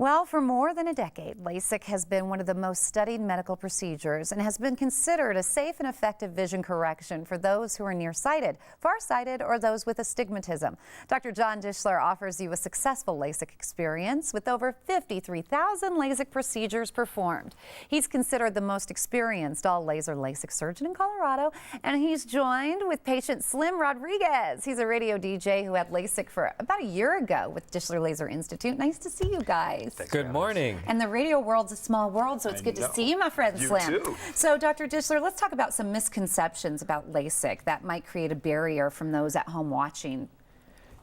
Well, for more than a decade, LASIK has been one of the most studied medical procedures and has been considered a safe and effective vision correction for those who are nearsighted, farsighted, or those with astigmatism. Dr. John Dishler offers you a successful LASIK experience with over 53,000 LASIK procedures performed. He's considered the most experienced all-laser LASIK surgeon in Colorado, and he's joined with patient Slim Rodriguez. He's a radio DJ who had LASIK for about a year ago with Dishler Laser Institute. Nice to see you guys. Good morning. And the radio world's a small world, so it's good to see you, my friend Slim. You too. So, Dr. Dishler, let's talk about some misconceptions about LASIK that might create a barrier from those at home watching.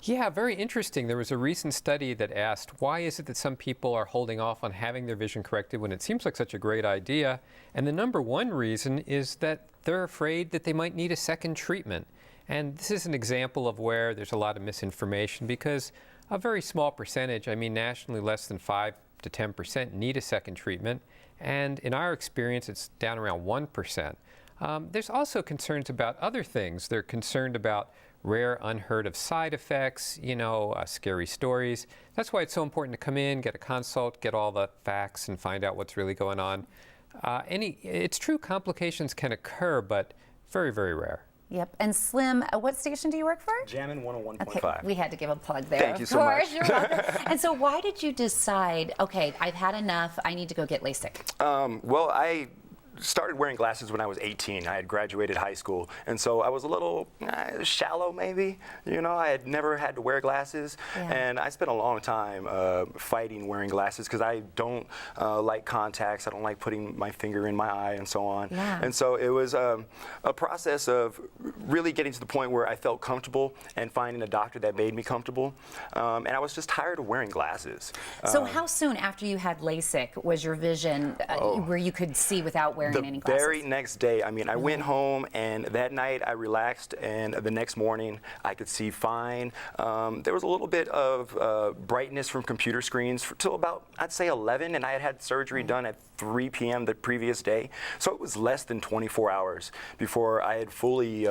Yeah, very interesting. There was a recent study that asked, why is it that some people are holding off on having their vision corrected when it seems like such a great idea? And the number one reason is that they're afraid that they might need a second treatment. And this is an example of where there's a lot of misinformation because a very small percentage, I mean nationally less than 5 to 10% need a second treatment. And in our experience, it's down around 1%. There's also concerns about other things. They're concerned about rare, unheard of side effects, scary stories. That's why it's so important to come in, get a consult, get all the facts, and find out what's really going on. It's true complications can occur, but very, very rare. Yep. And Slim, what station do you work for? Jammin' 101.5. Okay, we had to give a plug there. Thank you so much. Of course, you're welcome. And so why did you decide, okay, I've had enough, I need to go get LASIK? Well, I started wearing glasses when I was 18. I had graduated high school, and so I was a little shallow, maybe. I had never had to wear glasses, and I spent a long time fighting wearing glasses because I don't like contacts. I don't like putting my finger in my eye and so on. Yeah. And so it was a process of really getting to the point where I felt comfortable and finding a doctor that made me comfortable. And I was just tired of wearing glasses. So how soon after you had LASIK was your vision where you could see without wearing any The glasses? very next day, I went home, and that night I relaxed, and the next morning I could see fine. There was a little bit of brightness from computer screens till about, I'd say 11, and I had had surgery done at 3 p.m. the previous day. So it was less than 24 hours before I had fully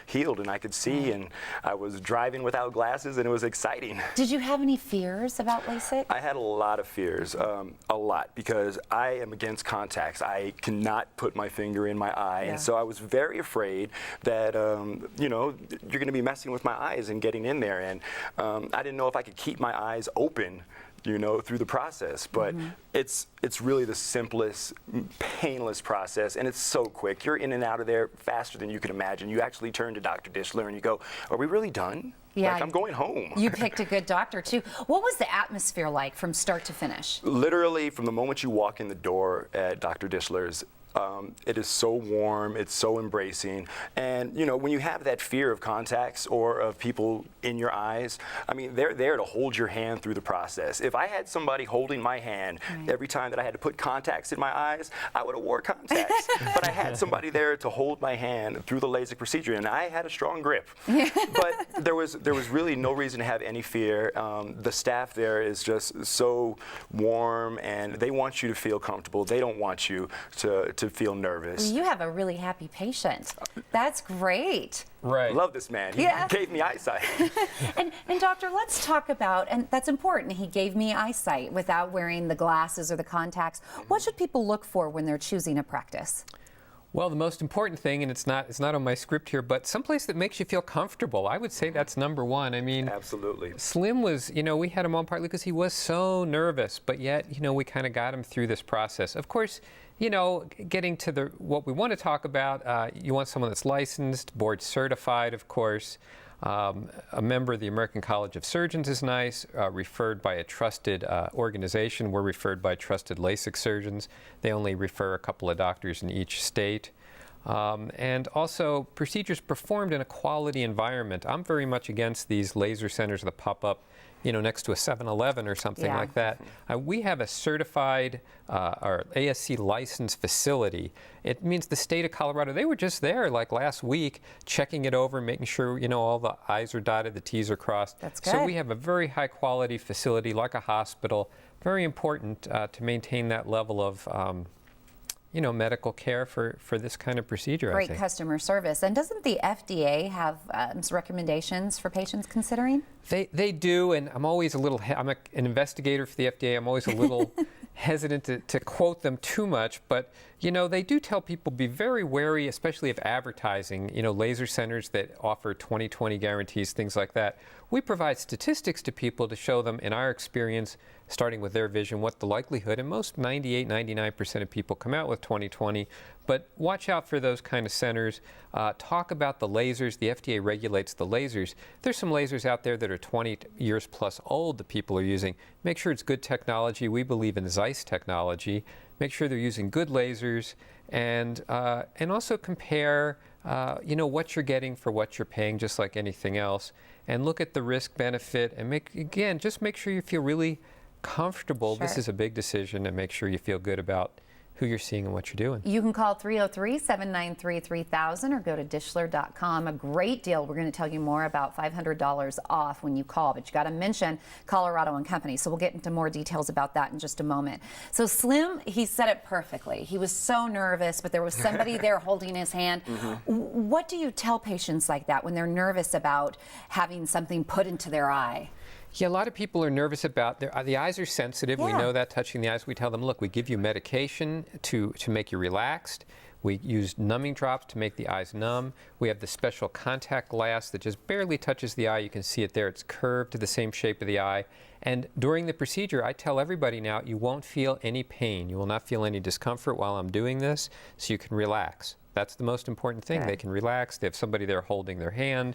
healed and I could see, and I was driving without glasses, and it was exciting. Did you have any fears about LASIK? I had a lot of fears, a lot, because I am against contacts. I cannot put my finger in my eye, and so I was very afraid that you're going to be messing with my eyes and getting in there, and I didn't know if I could keep my eyes open through the process, but it's really the simplest, painless process, and it's so quick. You're in and out of there faster than you can imagine. You actually turn to Dr. Dishler and you go, "Are we really done? Yeah, like, I'm going home." You picked a good doctor too. What was the atmosphere like from start to finish? Literally, from the moment you walk in the door at Dr. Dishler's, it is so warm, it's so embracing, and when you have that fear of contacts or of people in your eyes, they're there to hold your hand through the process. If I had somebody holding my hand every time that I had to put contacts in my eyes, I would have wore contacts. But I had somebody there to hold my hand through the LASIK procedure, and I had a strong grip. But there was really no reason to have any fear. The staff there is just so warm, and they want you to feel comfortable. They don't want you to feel nervous. Well, you have a really happy patient. That's great. Right. Love this man. He gave me eyesight. and doctor, let's talk about, and that's important, he gave me eyesight without wearing the glasses or the contacts. What should people look for when they're choosing a practice? Well, the most important thing, and it's not on my script here, but someplace that makes you feel comfortable. I would say that's number one. Absolutely. Slim was, we had him on partly because he was so nervous, but yet, we kind of got him through this process. Of course, getting to what we want to talk about, you want someone that's licensed, board certified, of course. A member of the American College of Surgeons is nice, referred by a trusted organization. We're referred by trusted LASIK surgeons. They only refer a couple of doctors in each state. And also procedures performed in a quality environment. I'm very much against these laser centers that pop up next to a 7-Eleven or something like that. We have a certified or ASC licensed facility. It means the state of Colorado, they were just there like last week checking it over, making sure all the I's are dotted, the T's are crossed. That's good. So we have a very high quality facility like a hospital. Very important to maintain that level of medical care for this kind of procedure, I Great think. customer service. And doesn't the FDA have some recommendations for patients considering? They do, and I'm always a little, I'm an investigator for the FDA. I'm always a little hesitant to quote them too much, but they do tell people be very wary, especially of advertising, laser centers that offer 20/20 guarantees, things like that. We provide statistics to people to show them, in our experience, starting with their vision, what the likelihood, and most 98, 99% of people come out with 20/20, but watch out for those kind of centers. Talk about the lasers. The FDA regulates the lasers. There's some lasers out there that are 20 years plus old that people are using. Make sure it's good technology. We believe in Zeiss technology. Make sure they're using good lasers, and also compare what you're getting for what you're paying, just like anything else, and look at the risk benefit, and just make sure you feel really comfortable. Sure. This is a big decision, and make sure you feel good about who you're seeing and what you're doing. You can call 303-793-3000 or go to Dishler.com. A great deal. We're going to tell you more about $500 off when you call, but you got to mention Colorado and Company. So we'll get into more details about that in just a moment. So Slim, he said it perfectly. He was so nervous, but there was somebody there holding his hand. What do you tell patients like that when they're nervous about having something put into their eye? Yeah, a lot of people are nervous about the eyes are sensitive. Yeah. We know that, touching the eyes. We tell them, look, we give you medication to make you relaxed. We use numbing drops to make the eyes numb. We have the special contact glass that just barely touches the eye. You can see it there. It's curved to the same shape of the eye. And during the procedure, I tell everybody now, you won't feel any pain. You will not feel any discomfort while I'm doing this, so you can relax. That's the most important thing. Okay. They can relax. They have somebody there holding their hand.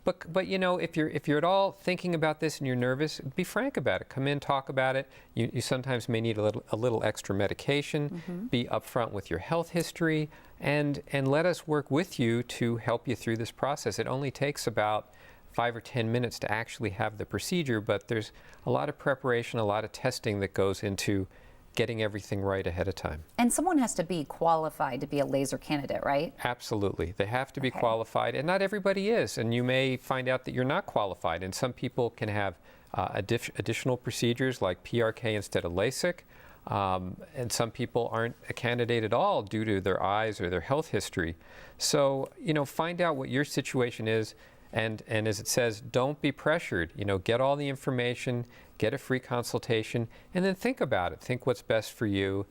But if you're at all thinking about this and you're nervous, be frank about it. Come in, talk about it. You sometimes may need a little extra medication. Be upfront with your health history, and let us work with you to help you through this process. It only takes about 5 or 10 minutes to actually have the procedure, but there's a lot of preparation, a lot of testing that goes into getting everything right ahead of time. And someone has to be qualified to be a laser candidate, right? Absolutely. They have to be Okay. qualified, and not everybody is. And you may find out that you're not qualified. And some people can have additional procedures like PRK instead of LASIK. And some people aren't a candidate at all due to their eyes or their health history. So, find out what your situation is. And as it says, don't be pressured. Get all the information, get a free consultation, and then think about it. Think what's best for you.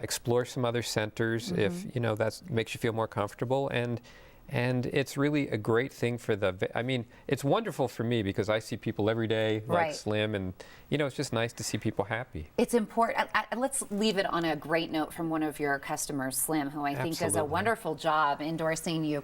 Explore some other centers if that makes you feel more comfortable. And it's really a great thing for it's wonderful for me because I see people every day like Right. Slim, and it's just nice to see people happy. It's important. Let's leave it on a great note from one of your customers, Slim, who I think does a Absolutely. wonderful job endorsing you.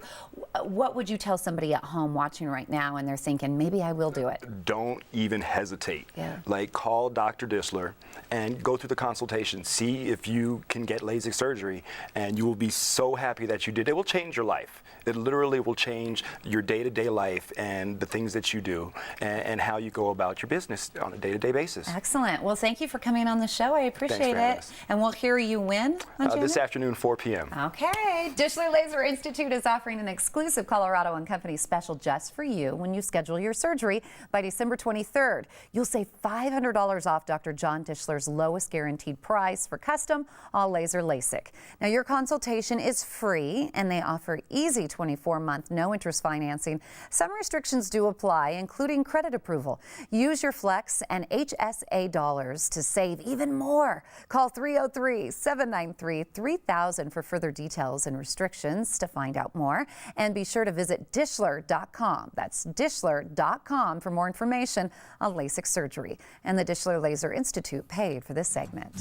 What would you tell somebody at home watching right now and they're thinking, maybe I will do it? Don't even hesitate. Yeah. Call Dr. Dishler and go through the consultation. See if you can get LASIK surgery, and you will be so happy that you did. It will change your life. It literally will change your day-to-day life and the things that you do and how you go about your business on a day-to-day basis. Excellent. Well, thank you for coming on the show. I appreciate for having it. us. And we'll hear you when on This January? afternoon, 4 p.m. Okay. Dishler Laser Institute is offering an exclusive Colorado and Company special just for you when you schedule your surgery by December 23rd. You'll save $500 off Dr. John Dishler's lowest guaranteed price for custom all laser LASIK. Now, your consultation is free, and they offer easy 24-month no-interest financing. Some restrictions do apply, including credit approval. Use your Flex and HSA dollars to save even more. Call 303-793-3000 for further details and restrictions to find out more. And be sure to visit Dishler.com. That's Dishler.com for more information on LASIK surgery. And the Dishler Laser Institute paid for this segment.